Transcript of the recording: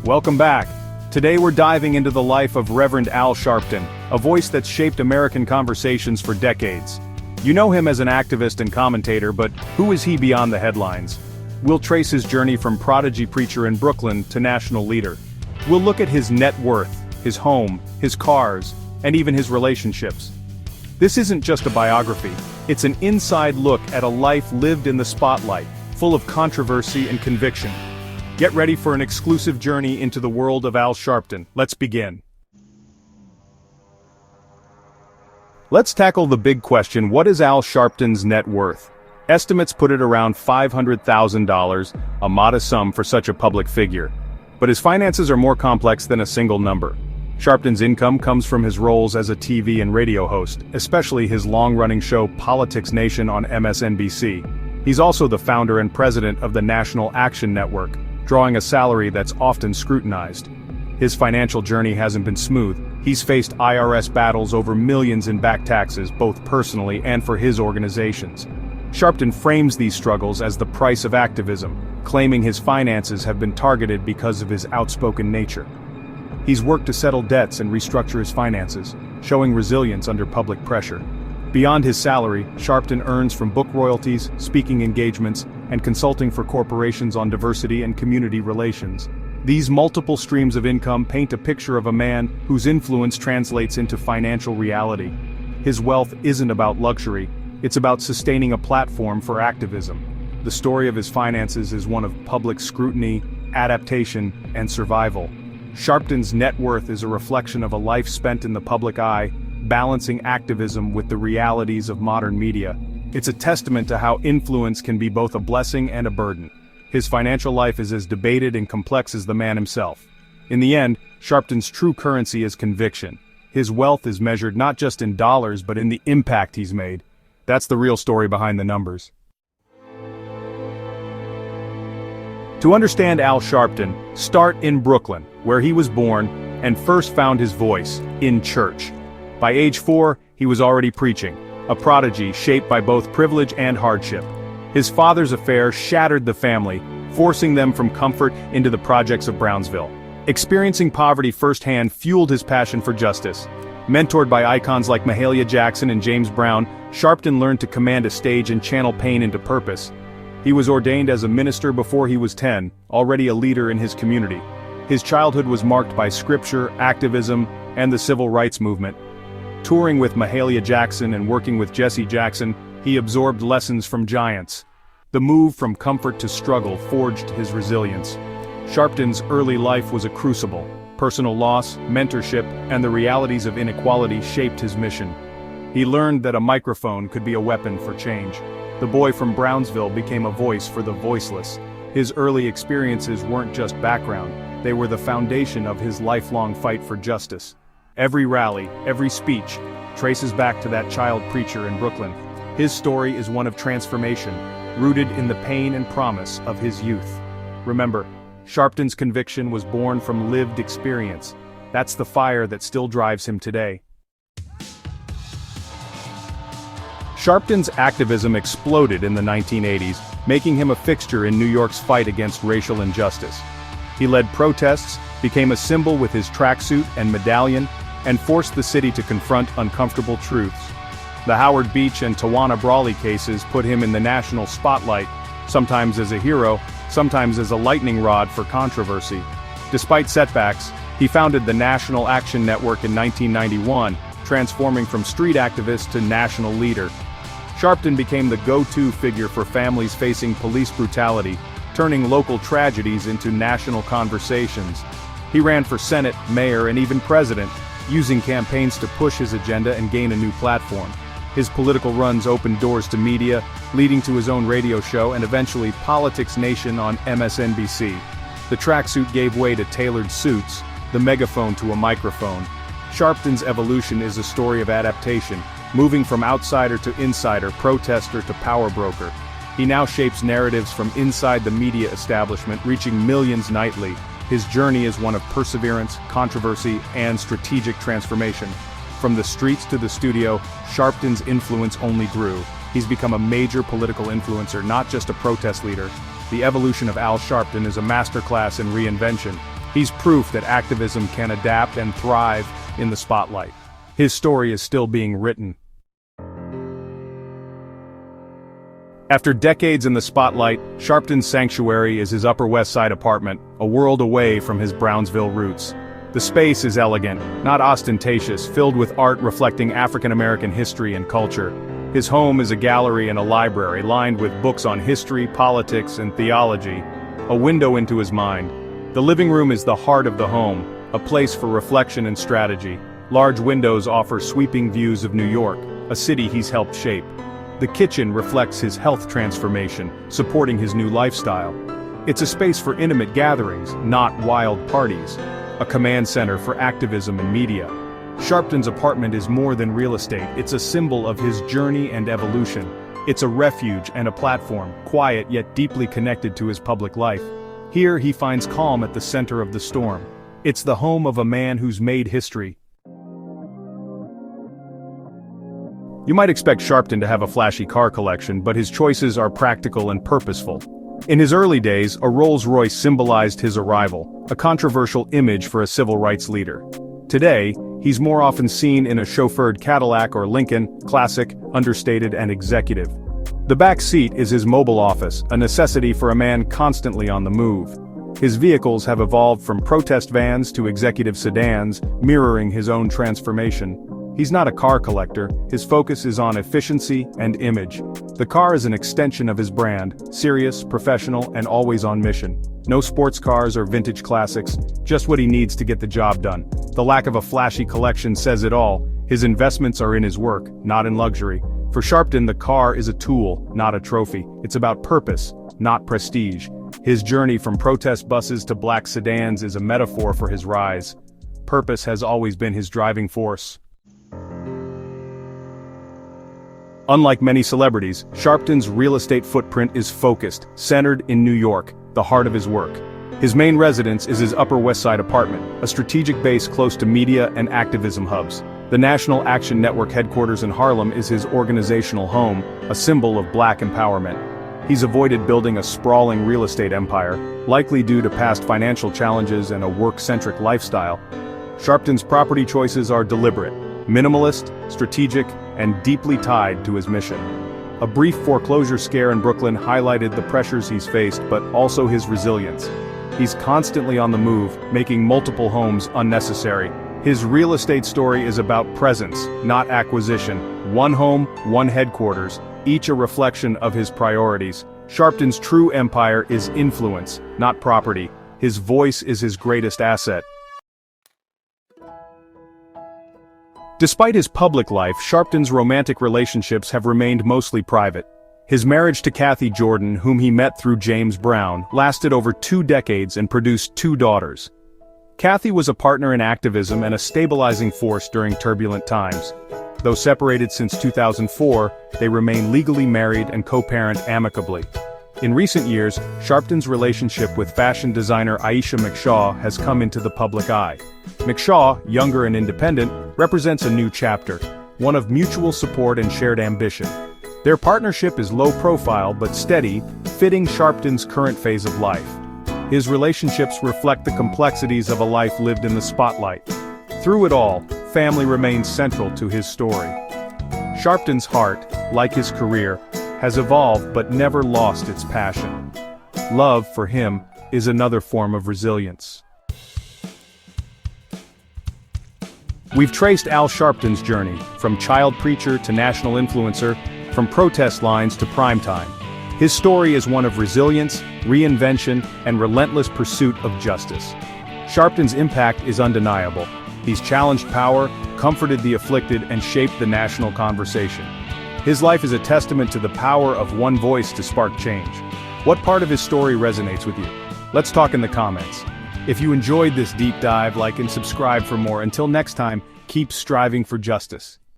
Welcome back. Today we're diving into the life of Reverend Al Sharpton, a voice that's shaped American conversations for decades. You know him as an activist and commentator, but who is he beyond the headlines? We'll trace his journey from prodigy preacher in Brooklyn to national leader. We'll look at his net worth, his home, his cars, and even his relationships. This isn't just a biography, it's an inside look at a life lived in the spotlight, full of controversy and conviction. Get ready for an exclusive journey into the world of Al Sharpton. Let's begin. Let's tackle the big question: what is Al Sharpton's net worth? Estimates put it around $500,000, a modest sum for such a public figure. But his finances are more complex than a single number. Sharpton's income comes from his roles as a TV and radio host, especially his long-running show Politics Nation on MSNBC. He's also the founder and president of the National Action Network, drawing a salary that's often scrutinized. His financial journey hasn't been smooth. He's faced IRS battles over millions in back taxes, both personally and for his organizations. Sharpton frames these struggles as the price of activism, claiming his finances have been targeted because of his outspoken nature. He's worked to settle debts and restructure his finances, showing resilience under public pressure. Beyond his salary, Sharpton earns from book royalties, speaking engagements, and consulting for corporations on diversity and community relations. These multiple streams of income paint a picture of a man whose influence translates into financial reality. His wealth isn't about luxury, it's about sustaining a platform for activism. The story of his finances is one of public scrutiny, adaptation, and survival. Sharpton's net worth is a reflection of a life spent in the public eye, balancing activism with the realities of modern media. It's a testament to how influence can be both a blessing and a burden. His financial life is as debated and complex as the man himself. In the end, Sharpton's true currency is conviction. His wealth is measured not just in dollars but in the impact he's made. That's the real story behind the numbers. To understand Al Sharpton, start in Brooklyn, where he was born and first found his voice, in church. By age 4, he was already preaching, a prodigy shaped by both privilege and hardship. His father's affair shattered the family, forcing them from comfort into the projects of Brownsville. Experiencing poverty firsthand fueled his passion for justice. Mentored by icons like Mahalia Jackson and James Brown, Sharpton learned to command a stage and channel pain into purpose. He was ordained as a minister before he was 10, already a leader in his community. His childhood was marked by scripture, activism, and the civil rights movement. Touring with Mahalia Jackson and working with Jesse Jackson, he absorbed lessons from giants. The move from comfort to struggle forged his resilience. Sharpton's early life was a crucible. Personal loss, mentorship, and the realities of inequality shaped his mission. He learned that a microphone could be a weapon for change. The boy from Brownsville became a voice for the voiceless. His early experiences weren't just background, they were the foundation of his lifelong fight for justice. Every rally, every speech, traces back to that child preacher in Brooklyn. His story is one of transformation, rooted in the pain and promise of his youth. Remember, Sharpton's conviction was born from lived experience. That's the fire that still drives him today. Sharpton's activism exploded in the 1980s, making him a fixture in New York's fight against racial injustice. He led protests, became a symbol with his tracksuit and medallion, and forced the city to confront uncomfortable truths. The Howard Beach and Tawana Brawley cases put him in the national spotlight, sometimes as a hero, sometimes as a lightning rod for controversy. Despite setbacks, he founded the National Action Network in 1991, transforming from street activist to national leader. Sharpton became the go-to figure for families facing police brutality, turning local tragedies into national conversations. He ran for Senate, mayor, and even president, using campaigns to push his agenda and gain a new platform. His political runs opened doors to media, leading to his own radio show and eventually Politics Nation on MSNBC. The tracksuit gave way to tailored suits, the megaphone to a microphone. Sharpton's evolution is a story of adaptation, moving from outsider to insider, protester to power broker. He now shapes narratives from inside the media establishment, reaching millions nightly. His journey is one of perseverance, controversy, and strategic transformation. From the streets to the studio, Sharpton's influence only grew. He's become a major political influencer, not just a protest leader. The evolution of Al Sharpton is a masterclass in reinvention. He's proof that activism can adapt and thrive in the spotlight. His story is still being written. After decades in the spotlight, Sharpton's sanctuary is his Upper West Side apartment, a world away from his Brownsville roots. The space is elegant, not ostentatious, filled with art reflecting African American history and culture. His home is a gallery and a library lined with books on history, politics, and theology, a window into his mind. The living room is the heart of the home, a place for reflection and strategy. Large windows offer sweeping views of New York, a city he's helped shape. The kitchen reflects his health transformation, supporting his new lifestyle. It's a space for intimate gatherings, not wild parties. A command center for activism and media. Sharpton's apartment is more than real estate, it's a symbol of his journey and evolution. It's a refuge and a platform, quiet yet deeply connected to his public life. Here he finds calm at the center of the storm. It's the home of a man who's made history. You might expect Sharpton to have a flashy car collection, but his choices are practical and purposeful. In his early days, a Rolls-Royce symbolized his arrival, a controversial image for a civil rights leader. Today, he's more often seen in a chauffeured Cadillac or Lincoln, classic, understated, and executive. The back seat is his mobile office, a necessity for a man constantly on the move. His vehicles have evolved from protest vans to executive sedans, mirroring his own transformation. He's not a car collector, his focus is on efficiency and image. The car is an extension of his brand, serious, professional, and always on mission. No sports cars or vintage classics, just what he needs to get the job done. The lack of a flashy collection says it all. His investments are in his work, not in luxury. For Sharpton, the car is a tool, not a trophy. It's about purpose, not prestige. His journey from protest buses to black sedans is a metaphor for his rise. Purpose has always been his driving force. Unlike many celebrities, Sharpton's real estate footprint is focused, centered in New York, the heart of his work. His main residence is his Upper West Side apartment, a strategic base close to media and activism hubs. The National Action Network headquarters in Harlem is his organizational home, a symbol of black empowerment. He's avoided building a sprawling real estate empire, likely due to past financial challenges and a work-centric lifestyle. Sharpton's property choices are deliberate, minimalist, strategic, and deeply tied to his mission. A brief foreclosure scare in Brooklyn highlighted the pressures he's faced, but also his resilience. He's constantly on the move, making multiple homes unnecessary. His real estate story is about presence, not acquisition. One home, one headquarters, each a reflection of his priorities. Sharpton's true empire is influence, not property. His voice is his greatest asset. Despite his public life, Sharpton's romantic relationships have remained mostly private. His marriage to Kathy Jordan, whom he met through James Brown, lasted over 2 decades and produced 2 daughters. Kathy was a partner in activism and a stabilizing force during turbulent times. Though separated since 2004, they remain legally married and co-parent amicably. In recent years, Sharpton's relationship with fashion designer Aisha McShaw has come into the public eye. McShaw, younger and independent, represents a new chapter, one of mutual support and shared ambition. Their partnership is low profile but steady, fitting Sharpton's current phase of life. His relationships reflect the complexities of a life lived in the spotlight. Through it all, family remains central to his story. Sharpton's heart, like his career, has evolved but never lost its passion. Love, for him, is another form of resilience. We've traced Al Sharpton's journey, from child preacher to national influencer, from protest lines to primetime. His story is one of resilience, reinvention, and relentless pursuit of justice. Sharpton's impact is undeniable. He's challenged power, comforted the afflicted, and shaped the national conversation. His life is a testament to the power of one voice to spark change. What part of his story resonates with you? Let's talk in the comments. If you enjoyed this deep dive, like and subscribe for more. Until next time, keep striving for justice.